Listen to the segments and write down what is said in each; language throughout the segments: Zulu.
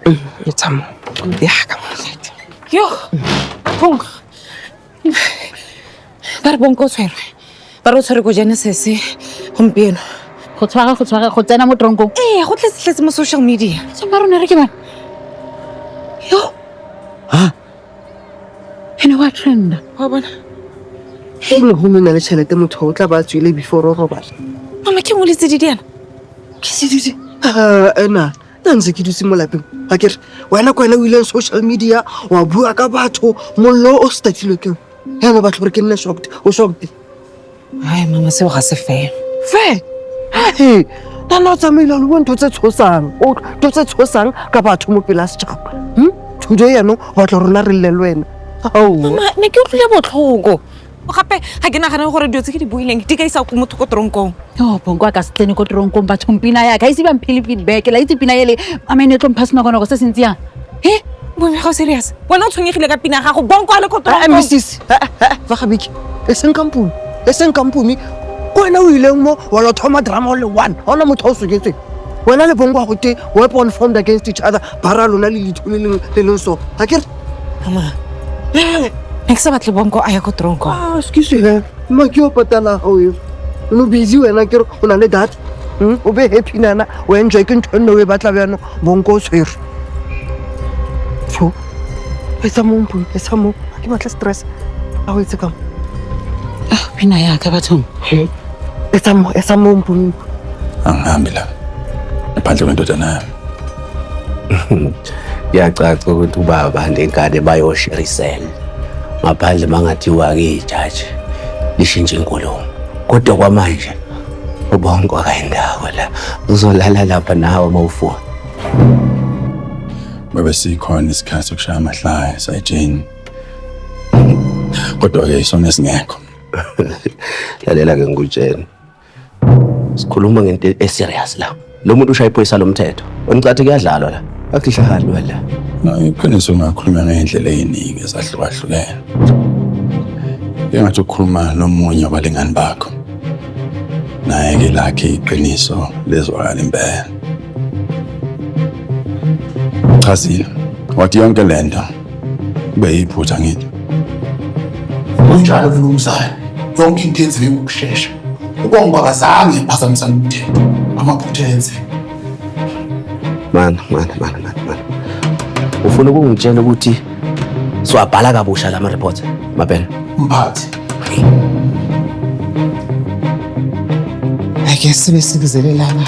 Ngithama. Yaka mfethu. Yo. Thong. Ba re bonko tshwere. Ba re tshwere go Genesis gompieno. Go tshwara go tsena mo tronkong. Go tletse mo social media. Se marone re ke bana. Yo. Ene wa trend. Wa bona. Ene ho nna le tšhelete motho o tla ba tswile before o robala. Mama ke mo letse di diana. Ke se dutse. Ena. Ntse ke dutse mo lapeng. Ha ke re wena o ile social media wa bua ka batho mollo o startile ke. Yana batho re ke nne shocked. O shocked. Ai mama se ga se fe. Fe. Hey, tana tsamaila le bonto tse tshosang. O tse tshosang ka batho mo pela setšhaba. Today ya no wa tla rona re le wena. Mama ne ke utlwile botlhoko. O gape ga ke nagana gore dio tse ke di buileng di ka isa go motho ko tronkong. Yo bonko ka se tsene ko tronkong ba tsompina ya ka ise ba mphile feedback la itse pina ele amene tlo mpassna gona go se sentse yang. Bo me go serious. Wena o tshwenyegile ka pina ga go bonko a le ko tronkong. Mrs. Va gabiki. Eseng kampuni. Wena o ile mo wa lo thoma drama le one. Ona motho o sugetse. Wena le bongo go te weapon formed against each other. Bara lona le litho le so. Ha ke Mama. Ne ke sa batle bonko a ya ko tronkong. Excuse me. Ma ke o patala ho yo. No busy wena ke o na le data. O be happy nana. O enjoy ke ntho no we batla bjano bongo o tshwere. So. Esa mo. Ke batla stress. A ho itse ka. Pina ya ka bathong. Esa mo mpumi. Angihambi la. Ephandle kwendodana yami. Yacaca ukuthi ubaba nengane bayoshirisela. Ngaphandle mangathiwa ke ijaji lishintshe inkulumo. Kodwa kwamanje ubonke akayindawo la. Uzolala lapha nawe mawufuna. Bebe sikhona isikhathi sokushaya amahlaya sayijeni. Kodwa ke isona singekho. Lalela ke ngikutshela. Sikhuluma ngento eserious la. Lo muntu ushaya iphoyisa lomthetho. Onicathi kuyadlalwa la. Akuhlahani wena. No, iqiniso ngakhuluma ngendlela eziningi ezahlukahlukene. Engathi ukukhuluma nomunye wabalingani bakho. Naye ke lakhe iqiniso lezwakala impela. Chazile, wathi yonke lento kube yiphutha ngithi. Kunjalo mnumzane. Yonke into yenziwe ngokusheshsha. Ubonga kazange iphazamisa umthetho. Amaphutha enze. Man. Ufuna ukungitshela ukuthi siwabhala kabusha lama report mabhena. Mphathi. Ake sibe sikuzelelana.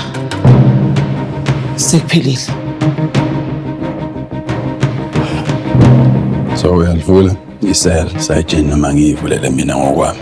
Sekuphelile. So uyalivula isel sayijeni noma ngiyivulele mina ngokwami.